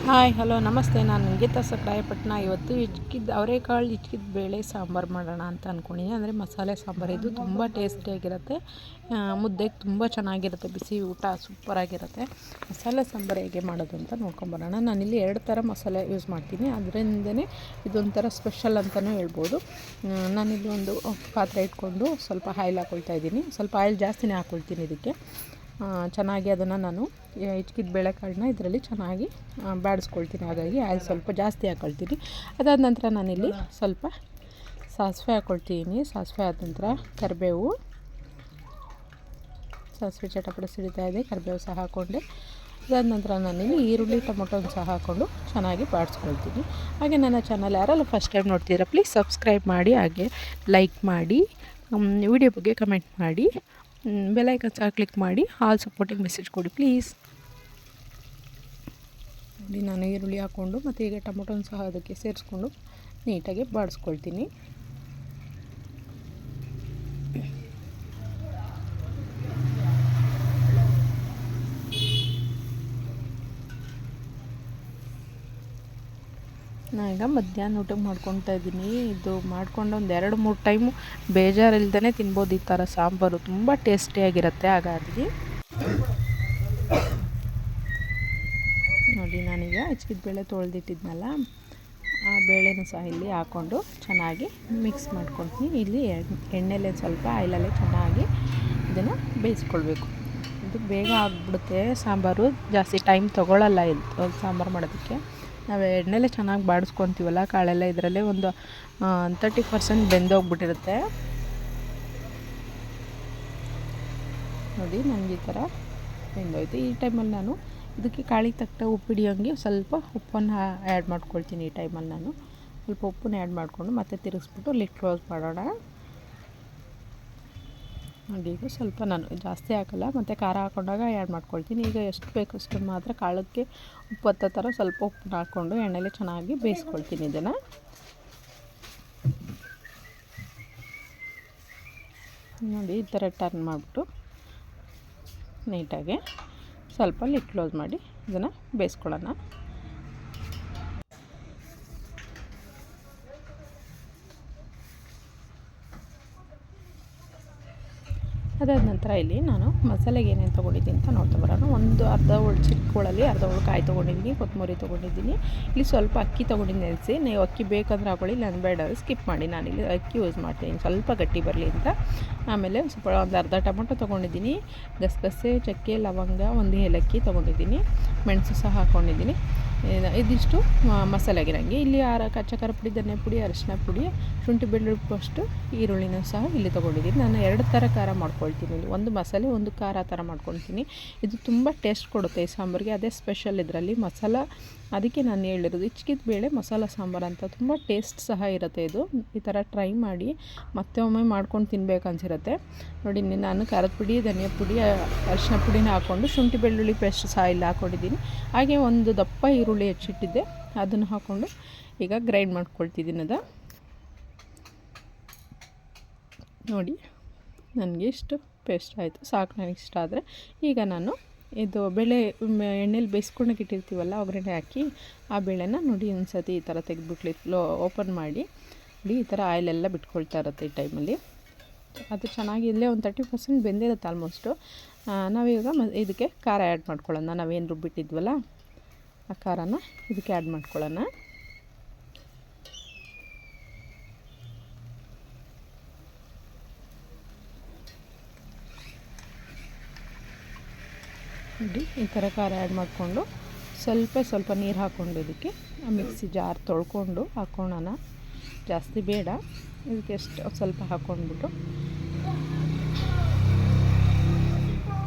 Hi hello ನಮಸ್ತೆ. ನಾನು ಗೀತಾ ಸಕ್ರಾಯಪಟ್ಟಣ. ಇವತ್ತು ಅವರೆಕಾಳು ಹಿಚ್ಕಿದ ಬೇಳೆ ಸಾಂಬಾರು ಮಾಡೋಣ ಅಂತ ಅಂದ್ಕೊಂಡಿದ್ದೀನಿ. ಅಂದರೆ ಮಸಾಲೆ ಸಾಂಬಾರು. ಇದು ತುಂಬ ಟೇಸ್ಟಿಯಾಗಿರುತ್ತೆ, ಮುದ್ದೆಗೆ ತುಂಬ ಚೆನ್ನಾಗಿರುತ್ತೆ, ಬಿಸಿ ಊಟ ಸೂಪರಾಗಿರುತ್ತೆ. ಮಸಾಲೆ ಸಾಂಬಾರು ಹೇಗೆ ಮಾಡೋದು ಅಂತ ನೋಡ್ಕೊಂಬರೋಣ. ನಾನಿಲ್ಲಿ 2 ಥರ ಮಸಾಲೆ ಯೂಸ್ ಮಾಡ್ತೀನಿ, ಅದರಿಂದನೇ ಇದೊಂಥರ ಸ್ಪೆಷಲ್ ಅಂತಲೂ ಹೇಳ್ಬೋದು. ನಾನಿಲ್ಲಿ ಒಂದು ಪಾತ್ರೆ ಇಟ್ಕೊಂಡು ಸ್ವಲ್ಪ ಆಯಿಲ್ ಹಾಕ್ಕೊಳ್ತಾ ಇದ್ದೀನಿ. ಸ್ವಲ್ಪ ಆಯಿಲ್ ಜಾಸ್ತಿನೇ ಹಾಕ್ಕೊಳ್ತೀನಿ ಇದಕ್ಕೆ. ಚೆನ್ನಾಗಿ ಅದನ್ನು ನಾನು ಹಿಚ್ಕಿದ ಬೇಳೆಕಾಳನ್ನ ಇದರಲ್ಲಿ ಚೆನ್ನಾಗಿ ಬಾಡಿಸ್ಕೊಳ್ತೀನಿ. ಹಾಗಾಗಿ ಆಯಿಲ್ ಸ್ವಲ್ಪ ಜಾಸ್ತಿ ಹಾಕ್ಕೊಳ್ತೀನಿ. ಅದಾದ ನಂತರ ನಾನಿಲ್ಲಿ ಸ್ವಲ್ಪ ಸಾಸಿವೆ ಹಾಕ್ಕೊಳ್ತೀನಿ. ಸಾಸಿವೆ ಆದ ನಂತರ ಕರಿಬೇವು, ಸಾಸಿವೆ ಚಟಪಟ ಸಿಡಿತಾ ಇದೆ, ಕರಿಬೇವು ಸಹ ಹಾಕ್ಕೊಂಡೆ. ಅದಾದ ನಂತರ ನಾನಿಲ್ಲಿ ಈರುಳ್ಳಿ ಟೊಮೊಟೊನ ಸಹ ಹಾಕ್ಕೊಂಡು ಚೆನ್ನಾಗಿ ಬಾಡಿಸ್ಕೊಳ್ತೀನಿ. ಹಾಗೆ ನನ್ನ ಚಾನಲ್ ಯಾರೆಲ್ಲ ಫಸ್ಟ್ ಟೈಮ್ ನೋಡ್ತೀರಾ ಪ್ಲೀಸ್ ಸಬ್ಸ್ಕ್ರೈಬ್ ಮಾಡಿ, ಹಾಗೆ ಲೈಕ್ ಮಾಡಿ, ವಿಡಿಯೋ ಬಗ್ಗೆ ಕಮೆಂಟ್ ಮಾಡಿ, ಬೆಲ್ ಐಕಾನ್ ಸಹ ಕ್ಲಿಕ್ ಮಾಡಿ, ಆಲ್ ಸಪೋರ್ಟಿಂಗ್ ಮೆಸೇಜ್ ಕೊಡಿ ಪ್ಲೀಸ್. ನೋಡಿ, ನಾನು ಈರುಳ್ಳಿ ಹಾಕ್ಕೊಂಡು ಮತ್ತು ಈಗ ಟೊಮೊಟೊನ ಸಹ ಅದಕ್ಕೆ ಸೇರಿಸ್ಕೊಂಡು ನೀಟಾಗಿ ಬಾಡಿಸ್ಕೊಳ್ತೀನಿ. ನಾನೀಗ ಮಧ್ಯಾಹ್ನ ಊಟಕ್ಕೆ ಮಾಡ್ಕೊತಾ ಇದ್ದೀನಿ. ಇದು ಮಾಡ್ಕೊಂಡು ಒಂದು 2-3 ಟೈಮು ಬೇಜಾರಿಲ್ದೇ ತಿನ್ಬೋದು. ಈ ಥರ ಸಾಂಬಾರು ತುಂಬ ಟೇಸ್ಟಿಯಾಗಿರುತ್ತೆ. ಹಾಗಾಗಿ ನೋಡಿ, ನಾನೀಗ ಹಿಚ್ಕಿದ ಬೇಳೆ ತೊಳೆದಿಟ್ಟಿದ್ನಲ್ಲ, ಆ ಬೇಳೆನೂ ಸಹ ಇಲ್ಲಿ ಹಾಕ್ಕೊಂಡು ಚೆನ್ನಾಗಿ ಮಿಕ್ಸ್ ಮಾಡ್ಕೊಳ್ತೀನಿ. ಇಲ್ಲಿ ಎಣ್ಣೆಲೆ ಸ್ವಲ್ಪ ಆಯಿಲಲ್ಲೇ ಚೆನ್ನಾಗಿ ಇದನ್ನು ಬೇಯಿಸ್ಕೊಳ್ಬೇಕು. ಇದು ಬೇಗ ಆಗಿಬಿಡುತ್ತೆ ಸಾಂಬಾರು, ಜಾಸ್ತಿ ಟೈಮ್ ತೊಗೊಳ್ಳಲ್ಲ ಇದು ಸಾಂಬಾರು ಮಾಡೋದಕ್ಕೆ. ನಾವು ಎಣ್ಣೆಲೆ ಚೆನ್ನಾಗಿ ಬಾಡಿಸ್ಕೊತೀವಲ್ಲ, ಕಾಳೆಲ್ಲ ಇದರಲ್ಲೇ ಒಂದು 30% ಬೆಂದೋಗ್ಬಿಟ್ಟಿರುತ್ತೆ. ನೋಡಿ, ನನಗೆ ಈ ಥರ ಬೆಂದೋಯ್ತು. ಈ ಟೈಮಲ್ಲಿ ನಾನು ಇದಕ್ಕೆ ಕಾಳಿಗೆ ತಕ್ಕ ಉಪ್ಪು ಹಿಡಿಯೋಂಗೆ ಸ್ವಲ್ಪ ಉಪ್ಪನ್ನು ಆ್ಯಡ್ ಮಾಡ್ಕೊಳ್ತೀನಿ. ಈ ಟೈಮಲ್ಲಿ ನಾನು ಸ್ವಲ್ಪ ಉಪ್ಪನ್ನ ಆ್ಯಡ್ ಮಾಡಿಕೊಂಡು ಮತ್ತೆ ತಿರುಗಿಸ್ಬಿಟ್ಟು ಲಿಡ್ ಕ್ಲೋಸ್ ಮಾಡೋಣ. ನೋಡಿ, ಈಗ ಸ್ವಲ್ಪ ನಾನು ಜಾಸ್ತಿ ಹಾಕಲ್ಲ, ಮತ್ತು ಖಾರ ಹಾಕ್ಕೊಂಡಾಗ ಆ್ಯಡ್ ಮಾಡ್ಕೊಳ್ತೀನಿ. ಈಗ ಎಷ್ಟು ಬೇಕು ಅಷ್ಟನ್ನು ಮಾತ್ರ ಕಾಳಕ್ಕೆ ಉಪ್ಪು ಹತ್ತೋ ಥರ ಸ್ವಲ್ಪ ಉಪ್ಪನ್ನ ಹಾಕ್ಕೊಂಡು ಎಣ್ಣೆಲೆ ಚೆನ್ನಾಗಿ ಬೇಯಿಸ್ಕೊಳ್ತೀನಿ. ಇದನ್ನು ನೋಡಿ, ಈ ಥರ ಟರ್ನ್ ಮಾಡಿಬಿಟ್ಟು ನೀಟಾಗಿ ಸ್ವಲ್ಪ ಲಿಡ್ ಕ್ಲೋಸ್ ಮಾಡಿ ಇದನ್ನು ಬೇಯಿಸ್ಕೊಳ್ಳೋಣ. ಅದಾದ ನಂತರ ಇಲ್ಲಿ ನಾನು ಮಸಾಲೆಗೆ ಏನೇನು ತೊಗೊಂಡಿದ್ದೀನಿ ಅಂತ ನೋಡ್ತಾ ಬರೋಣ. ಒಂದು ಅರ್ಧ ಚಿಕ್ಕಗಳಲ್ಲಿ ಅರ್ಧ ಕಾಯಿ ತೊಗೊಂಡಿದ್ದೀನಿ, ಕೊತ್ತಂಬರಿ ತೊಗೊಂಡಿದ್ದೀನಿ. ಇಲ್ಲಿ ಸ್ವಲ್ಪ ಅಕ್ಕಿ ತೊಗೊಂಡಿದ್ದೀನಿ ನೆನೆಸಿ. ನೀವು ಅಕ್ಕಿ ಬೇಕಂದ್ರೆ ಹಾಕೊಳ್ಳಿ, ನಾನು ಬೇಡ ಸ್ಕಿಪ್ ಮಾಡಿ. ನಾನಿಲ್ಲಿ ಅಕ್ಕಿ ಯೂಸ್ ಮಾಡ್ತೀನಿ ಸ್ವಲ್ಪ ಗಟ್ಟಿ ಬರಲಿ ಅಂತ. ಆಮೇಲೆ ಸ್ವಲ್ಪ ಒಂದು ಅರ್ಧ ಟೊಮೊಟೊ ತೊಗೊಂಡಿದ್ದೀನಿ, ಗಸಗಸೆ, ಚಕ್ಕೆ, ಲವಂಗ, ಒಂದು ಏಲಕ್ಕಿ ತೊಗೊಂಡಿದ್ದೀನಿ, ಮೆಣಸು ಸಹ ಹಾಕ್ಕೊಂಡಿದ್ದೀನಿ. ಇದಿಷ್ಟು ಮಸಾಲೆಗೆ. ನನಗೆ ಇಲ್ಲಿ ಕಚ್ಚಾ ಖಾರ ಪುಡಿ, ಧನಿಯಾ ಪುಡಿ, ಅರಿಶಿನ ಪುಡಿ, ಶುಂಠಿ ಬೆಳ್ಳುಳ್ಳಿ ಪೇಸ್ಟು, ಈರುಳ್ಳಿನ ಸಹ ಇಲ್ಲಿ ತೊಗೊಂಡಿದ್ದೀನಿ. ನಾನು 2 ಥರ ಖಾರ ಮಾಡ್ಕೊಳ್ತೀನಿ. ಇಲ್ಲಿ ಒಂದು ಮಸಾಲೆ, ಒಂದು ಖಾರ ಥರ ಮಾಡ್ಕೊಳ್ತೀನಿ. ಇದು ತುಂಬ ಟೇಸ್ಟ್ ಕೊಡುತ್ತೆ ಈ ಸಾಂಬಾರಿಗೆ, ಅದೇ ಸ್ಪೆಷಲ್ ಇದರಲ್ಲಿ ಮಸಾಲ. ಅದಕ್ಕೆ ನಾನು ಹೇಳಿರೋದು ಹಿಚ್ಕಿದ ಬೇಳೆ ಮಸಾಲ ಸಾಂಬಾರು ಅಂತ. ತುಂಬ ಟೇಸ್ಟ್ ಸಹ ಇರುತ್ತೆ ಇದು. ಈ ಥರ ಟ್ರೈ ಮಾಡಿ, ಮತ್ತೆ ಒಮ್ಮೆ ಮಾಡ್ಕೊಂಡು ತಿನ್ಬೇಕು ಅನಿಸಿರುತ್ತೆ. ನೋಡಿ, ನಾನು ಖಾರದ ಪುಡಿ, ಧನಿಯಾ ಪುಡಿ, ಅರಿಶಿನ ಪುಡಿನ ಹಾಕ್ಕೊಂಡು ಶುಂಠಿ ಬೆಳ್ಳುಳ್ಳಿ ಪೇಸ್ಟ್ ಸಹ ಇಲ್ಲಿ ಹಾಕ್ಕೊಂಡಿದ್ದೀನಿ. ಹಾಗೆ ಒಂದು ದಪ್ಪ ಈರುಳ್ಳಿ ಹೆಚ್ಚಿಟ್ಟಿದ್ದೆ, ಅದನ್ನು ಹಾಕ್ಕೊಂಡು ಈಗ ಗ್ರೈಂಡ್ ಮಾಡ್ಕೊಳ್ತಿದ್ದೀನಿ. ನೋಡಿ, ನನಗೆ ಇಷ್ಟು ಪೇಸ್ಟ್ ಆಯಿತು, ಸಾಕು ನನಗೆ ಇಷ್ಟ. ಆದರೆ ಈಗ ನಾನು ಇದು ಬೇಳೆ ಎಣ್ಣೆಲಿ ಬೇಯಿಸ್ಕೊಂಡಾಗ ಇಟ್ಟಿರ್ತೀವಲ್ಲ, ಒಗ್ಗರಣೆ ಹಾಕಿ ಆ ಬೇಳೆನ ನೋಡಿ ಒಂದು ಸತಿ ಈ ಥರ ತೆಗೆದ್ಬಿಟ್ಟು ಓಪನ್ ಮಾಡಿ ನೋಡಿ, ಈ ಥರ ಆಯಿಲೆಲ್ಲ ಬಿಟ್ಕೊಳ್ತಾ ಇರುತ್ತೆ ಈ ಟೈಮಲ್ಲಿ. ಅದು ಚೆನ್ನಾಗಿ ಇಲ್ಲೇ ಒಂದು 30% ಬೆಂದಿರುತ್ತೆ ಆಲ್ಮೋಸ್ಟು. ನಾವೀಗ ಇದಕ್ಕೆ ಖಾರ ಆ್ಯಡ್ ಮಾಡ್ಕೊಳ್ಳೋಣ. ನಾವೇನು ರುಬ್ಬಿಟ್ಟಿದ್ವಲ್ಲ ಆ ಖಾರನ ಇದಕ್ಕೆ ಆ್ಯಡ್ ಮಾಡ್ಕೊಳ್ಳೋಣ. ನೋಡಿ, ಈ ಥರ ಖಾರ ಆ್ಯಡ್ ಮಾಡಿಕೊಂಡು ಸ್ವಲ್ಪ ನೀರು ಹಾಕ್ಕೊಂಡು ಇದಕ್ಕೆ ಮಿಕ್ಸಿ ಜಾರ್ ತೊಳ್ಕೊಂಡು ಹಾಕ್ಕೊಳ್ಳೋಣ. ಜಾಸ್ತಿ ಬೇಡ, ಇದಕ್ಕೆ ಎಷ್ಟು ಸ್ವಲ್ಪ ಹಾಕ್ಕೊಂಡ್ಬಿಟ್ಟು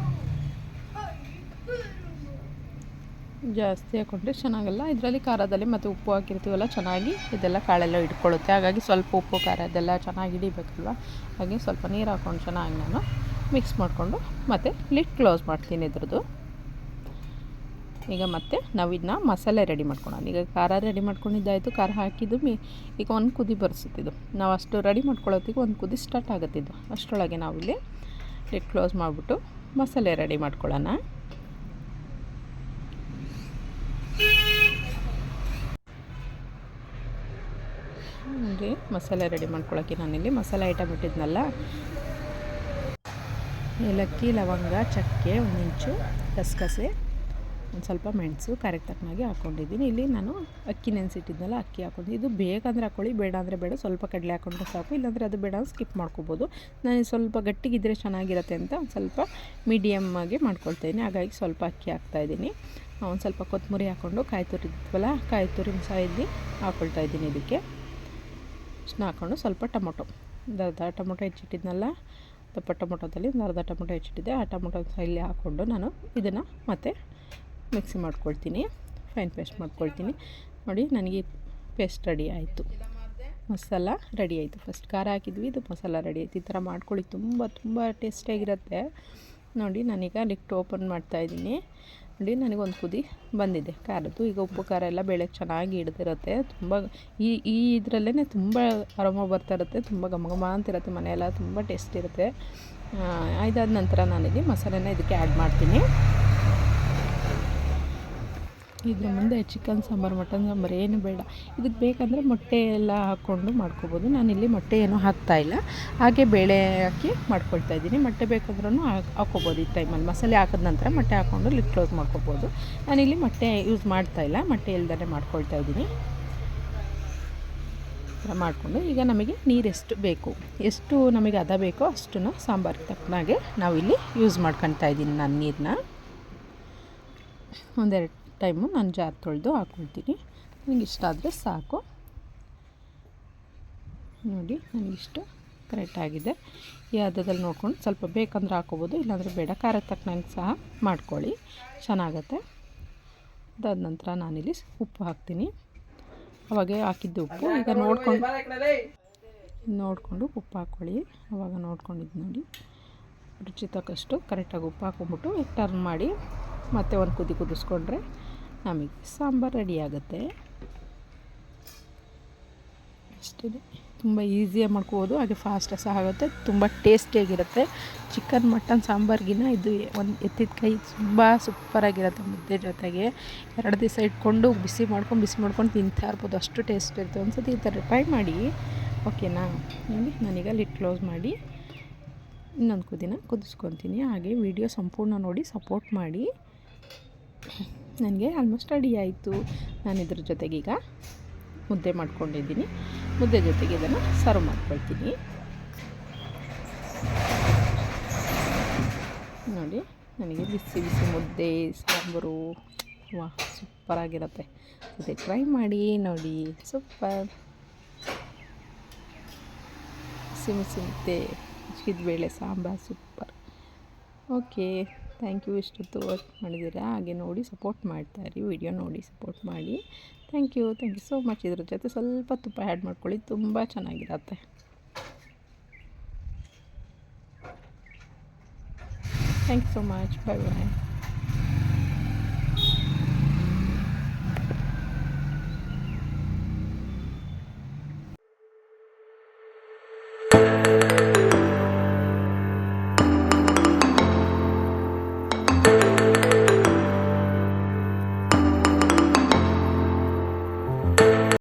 ಜಾಸ್ತಿ ಹಾಕ್ಕೊಂಡ್ರೆ ಚೆನ್ನಾಗಲ್ಲ. ಇದರಲ್ಲಿ ಖಾರದಲ್ಲಿ ಮತ್ತು ಉಪ್ಪು ಹಾಕಿರ್ತೀವಲ್ಲ, ಚೆನ್ನಾಗಿ ಇದೆಲ್ಲ ಕಾಳೆಲ್ಲ ಇಟ್ಕೊಳ್ಳುತ್ತೆ. ಹಾಗಾಗಿ ಸ್ವಲ್ಪ ಉಪ್ಪು ಖಾರ ಇದೆಲ್ಲ ಚೆನ್ನಾಗಿ ಹಿಡಿಬೇಕಲ್ವ. ಹಾಗೆ ಸ್ವಲ್ಪ ನೀರು ಹಾಕ್ಕೊಂಡು ಚೆನ್ನಾಗಿ ನಾನು ಮಿಕ್ಸ್ ಮಾಡಿಕೊಂಡು ಮತ್ತೆ ಲಿಡ್ ಕ್ಲೋಸ್ ಮಾಡ್ತೀನಿ ಇದ್ರದ್ದು. ಈಗ ಮತ್ತೆ ನಾವು ಇದನ್ನ ಮಸಾಲೆ ರೆಡಿ ಮಾಡ್ಕೊಳ್ಳೋಣ. ಈಗ ಖಾರ ರೆಡಿ ಮಾಡ್ಕೊಂಡಿದ್ದಾಯಿತು, ಖಾರ ಹಾಕಿದ್ದು ಈಗ ಒಂದು ಕುದಿ ಬರ್ಸುತ್ತಿದ್ದು. ನಾವು ಅಷ್ಟು ರೆಡಿ ಮಾಡ್ಕೊಳ್ಳೋತ್ತಿಗೆ ಒಂದು ಕುದಿ ಸ್ಟಾರ್ಟ್ ಆಗುತ್ತಿದ್ದು. ಅಷ್ಟರೊಳಗೆ ನಾವಿಲ್ಲಿ ಲಿಡ್ ಕ್ಲೋಸ್ ಮಾಡಿಬಿಟ್ಟು ಮಸಾಲೆ ರೆಡಿ ಮಾಡ್ಕೊಳ್ಳೋಣ. ನೋಡಿ ಮಸಾಲೆ ರೆಡಿ ಮಾಡ್ಕೊಳ್ಳೋಕ್ಕೆ ನಾನಿಲ್ಲಿ ಮಸಾಲೆ ಐಟಮ್ ಇಟ್ಟಿದ್ನಲ್ಲ, ಏಲಕ್ಕಿ, ಲವಂಗ, ಚಕ್ಕೆ, ಒಂದು ಇಂಚು ಗಸಗಸೆ, ಒಂದು ಸ್ವಲ್ಪ ಮೆಣಸು ಖಾರಕ್ಕೆ ತಕ್ಕನಾಗಿ ಹಾಕ್ಕೊಂಡಿದ್ದೀನಿ. ಇಲ್ಲಿ ನಾನು ಅಕ್ಕಿ ನೆನೆಸಿಟ್ಟಿದ್ನಲ್ಲ, ಅಕ್ಕಿ ಹಾಕ್ಕೊಂಡು, ಇದು ಬೇಕಂದ್ರೆ ಹಾಕ್ಕೊಳ್ಳಿ, ಬೇಡ ಅಂದರೆ ಬೇಡ, ಸ್ವಲ್ಪ ಕಡಲೆ ಹಾಕ್ಕೊಂಡ್ರೆ ಸಾಕು, ಇಲ್ಲಾಂದರೆ ಅದು ಬೇಡ ಸ್ಕಿಪ್ ಮಾಡ್ಕೋಬೋದು. ನಾನು ಸ್ವಲ್ಪ ಗಟ್ಟಿಗಿದ್ದರೆ ಚೆನ್ನಾಗಿರುತ್ತೆ ಅಂತ ಒಂದು ಸ್ವಲ್ಪ ಮೀಡಿಯಮ್ ಆಗಿ ಮಾಡ್ಕೊಳ್ತಾಯಿದ್ದೀನಿ, ಹಾಗಾಗಿ ಸ್ವಲ್ಪ ಅಕ್ಕಿ ಹಾಕ್ತಾಯಿದ್ದೀನಿ. ಒಂದು ಸ್ವಲ್ಪ ಕೊತ್ತಂಬರಿ ಹಾಕ್ಕೊಂಡು ಕಾಯಿ ತುರಿದ್ವಲ್ಲ, ಕಾಯಿ ತುರಿ ಇಲ್ಲಿ ಹಾಕ್ಕೊಳ್ತಾಯಿದ್ದೀನಿ. ಇದಕ್ಕೆ ಇಷ್ಟನ್ನ ಹಾಕ್ಕೊಂಡು ಸ್ವಲ್ಪ ಟೊಮೊಟೊ, ಒಂದು ಅರ್ಧ ಟೊಮೊಟೊ ಹೆಚ್ಚಿಟ್ಟಿದ್ನಲ್ಲ, ದಪ್ಪ ಟೊಮೊಟೊದಲ್ಲಿ ಒಂದು ಅರ್ಧ ಟೊಮೊಟೊ ಹೆಚ್ಚಿಟ್ಟಿದ್ದೆ, ಆ ಟೊಮೊಟೊ ಇಲ್ಲಿ ಹಾಕ್ಕೊಂಡು ನಾನು ಇದನ್ನು ಮತ್ತೆ ಮಿಕ್ಸಿ ಮಾಡ್ಕೊಳ್ತೀನಿ, ಫೈನ್ ಪೇಸ್ಟ್ ಮಾಡ್ಕೊಳ್ತೀನಿ. ನೋಡಿ ನನಗೆ ಪೇಸ್ಟ್ ರೆಡಿ ಆಯಿತು, ಮಸಾಲ ರೆಡಿ ಆಯಿತು. ಫಸ್ಟ್ ಖಾರ ಹಾಕಿದ್ವಿ, ಇದು ಮಸಾಲ ರೆಡಿ ಆಯಿತು. ಈ ಥರ ಮಾಡ್ಕೊಳ್ಳಿ, ತುಂಬ ತುಂಬ ಟೇಸ್ಟಿಯಾಗಿರುತ್ತೆ. ನೋಡಿ ನಾನೀಗ ಲಿಕ್ಟ್ ಓಪನ್ ಮಾಡ್ತಾಯಿದ್ದೀನಿ. ನೋಡಿ ನನಗೊಂದು ಕುದಿ ಬಂದಿದೆ ಖಾರದ್ದು. ಈಗ ಉಪ್ಪು ಖಾರ ಎಲ್ಲ ಬೇಳೆಗೆ ಚೆನ್ನಾಗಿ ಹಿಡ್ದಿರುತ್ತೆ. ತುಂಬ ಈ ಇದರಲ್ಲೇ ತುಂಬ ಅರೋಮ ಬರ್ತಾ ಇರುತ್ತೆ, ತುಂಬ ಘಮ ಘಮ ಅಂತಿರುತ್ತೆ, ಮನೆಯೆಲ್ಲ ತುಂಬ ಟೇಸ್ಟ್ ಇರುತ್ತೆ. ಇದಾದ ನಂತರ ನಾನಿಲ್ಲಿ ಮಸಾಲೆನ ಇದಕ್ಕೆ ಆ್ಯಡ್ ಮಾಡ್ತೀನಿ. ಇದ್ರ ಮುಂದೆ ಚಿಕನ್ ಸಾಂಬಾರು, ಮಟನ್ ಸಾಂಬಾರು ಏನು ಬೇಡ. ಇದಕ್ಕೆ ಬೇಕಂದರೆ ಮೊಟ್ಟೆ ಎಲ್ಲ ಹಾಕ್ಕೊಂಡು ಮಾಡ್ಕೊಬೋದು. ನಾನಿಲ್ಲಿ ಮೊಟ್ಟೆ ಏನೂ ಹಾಕ್ತಾಯಿಲ್ಲ, ಹಾಗೆ ಬೇಳೆ ಹಾಕಿ ಮಾಡ್ಕೊಳ್ತಾಯಿದ್ದೀನಿ. ಮೊಟ್ಟೆ ಬೇಕಂದ್ರೂ ಹಾಕ್ಕೊಬೋದು. ಈ ಟೈಮಲ್ಲಿ ಮಸಾಲೆ ಹಾಕಿದ ನಂತರ ಮೊಟ್ಟೆ ಹಾಕ್ಕೊಂಡು ಲಿಡ್ ಕ್ಲೋಸ್ ಮಾಡ್ಕೊಬೋದು. ನಾನಿಲ್ಲಿ ಮೊಟ್ಟೆ ಯೂಸ್ ಮಾಡ್ತಾಯಿಲ್ಲ, ಮೊಟ್ಟೆ ಇಲ್ದೇ ಮಾಡ್ಕೊಳ್ತಾಯಿದ್ದೀನಿ. ಥರ ಮಾಡಿಕೊಂಡು ಈಗ ನಮಗೆ ನೀರು ಎಷ್ಟು ಬೇಕು, ಎಷ್ಟು ನಮಗೆ ಹದ ಬೇಕೋ ಅಷ್ಟನ್ನು ಸಾಂಬಾರಿಗೆ ತಕ್ಕನಾಗೆ ನಾವಿಲ್ಲಿ ಯೂಸ್ ಮಾಡ್ಕೊತಾ ಇದ್ದೀನಿ. ನಾನು ನೀರನ್ನ ಒಂದೆರಡು ಟೈಮು ನಾನು ಜಾರ್ ತೊಳೆದು ಹಾಕ್ಕೊಳ್ತೀನಿ. ನನಗೆ ಇಷ್ಟ ಆದರೆ ಸಾಕು. ನೋಡಿ ನನಗಿಷ್ಟು ಕರೆಕ್ಟಾಗಿದೆ. ಈ ಹದದಲ್ಲಿ ನೋಡ್ಕೊಂಡು ಸ್ವಲ್ಪ ಬೇಕಂದ್ರೆ ಹಾಕ್ಕೊಬೋದು, ಇಲ್ಲಾಂದರೆ ಬೇಡ. ಖಾರಕ್ಕೆ ತಕ್ಕನಂಗೆ ಸಹ ಮಾಡ್ಕೊಳ್ಳಿ, ಚೆನ್ನಾಗತ್ತೆ. ಅದಾದ ನಂತರ ನಾನಿಲ್ಲಿ ಉಪ್ಪು ಹಾಕ್ತೀನಿ. ಅವಾಗೆ ಹಾಕಿದ್ದು ಉಪ್ಪು ಈಗ ನೋಡಿಕೊಂಡು ಉಪ್ಪು ಹಾಕ್ಕೊಳ್ಳಿ. ಅವಾಗ ನೋಡ್ಕೊಂಡಿದ್ದು ನೋಡಿ, ರುಚಿ ತಕ್ಕಷ್ಟು ಕರೆಕ್ಟಾಗಿ ಉಪ್ಪು ಹಾಕ್ಕೊಂಬಿಟ್ಟು ಟರ್ನ್ ಮಾಡಿ ಮತ್ತೆ ಒಂದು ಕುದಿ ಕುದಿಸ್ಕೊಂಡ್ರೆ ನಮಗೆ ಸಾಂಬಾರು ರೆಡಿ ಆಗುತ್ತೆ. ಅಷ್ಟೇ, ತುಂಬ ಈಸಿಯಾಗಿ ಮಾಡ್ಕೋಬೋದು, ಹಾಗೆ ಫಾಸ್ಟಾಗಿ ಸಹ ಆಗುತ್ತೆ, ತುಂಬ ಟೇಸ್ಟಿಯಾಗಿರುತ್ತೆ. ಚಿಕನ್ ಮಟನ್ ಸಾಂಬಾರ್ಗಿನ ಇದು ಒಂದು ಎತ್ತಿದ ಕೈ ತುಂಬ ಸೂಪರಾಗಿರುತ್ತೆ. ಮುದ್ದೆ ಜೊತೆಗೆ 2 ದಿವಸ ಇಟ್ಕೊಂಡು ಬಿಸಿ ಮಾಡ್ಕೊಂಡು ತಿಂತಾ ಇರ್ಬೋದು, ಅಷ್ಟು ಟೇಸ್ಟ್ ಇರುತ್ತೆ. ಒಂದು ಸತಿ ಈ ಥರ ಟ್ರೈ ಮಾಡಿ, ಓಕೆನಾ? ನೋಡಿ ನಾನೀಗ ಲಿಡ್ ಕ್ಲೋಸ್ ಮಾಡಿ ಇನ್ನೊಂದು ಕುದಿನ ಕುದಿಸ್ಕೊತೀನಿ. ಹಾಗೆ ವಿಡಿಯೋ ಸಂಪೂರ್ಣ ನೋಡಿ ಸಪೋರ್ಟ್ ಮಾಡಿ. ನನಗೆ ಆಲ್ಮೋಸ್ಟ್ ರೆಡಿ ಆಯಿತು. ನಾನು ಇದ್ರ ಜೊತೆಗೀಗ ಮುದ್ದೆ ಮಾಡ್ಕೊಂಡಿದ್ದೀನಿ. ಮುದ್ದೆ ಜೊತೆಗೆ ಇದನ್ನು ಸರ್ವ್ ಮಾಡ್ಕೊಳ್ತೀನಿ. ನೋಡಿ ನನಗೆ ಬಿಸಿ ಬಿಸಿ ಮುದ್ದೆ ಸಾಂಬಾರು, ವಾಹ್ ಸೂಪರಾಗಿರುತ್ತೆ. ಮತ್ತೆ ಟ್ರೈ ಮಾಡಿ ನೋಡಿ, ಸೂಪರ್. ಬಿಸಿ ಮುದ್ದೆ, ಬೇಳೆ sambar super. Okay, thank you. ಇಷ್ಟೊತ್ತು ವರ್ಕ್ ಮಾಡಿದ್ದೀರಾ, ಹಾಗೆ ನೋಡಿ ಸಪೋರ್ಟ್ ಮಾಡ್ತಾಯಿರಿ. ವಿಡಿಯೋ ನೋಡಿ ಸಪೋರ್ಟ್ ಮಾಡಿ. Thank you so much. ಇದ್ರ ಜೊತೆ ಸ್ವಲ್ಪ ತುಪ್ಪ ಆ್ಯಡ್ ಮಾಡ್ಕೊಳ್ಳಿ, ತುಂಬ ಚೆನ್ನಾಗಿರುತ್ತೆ. Thank you so much. Bye bye.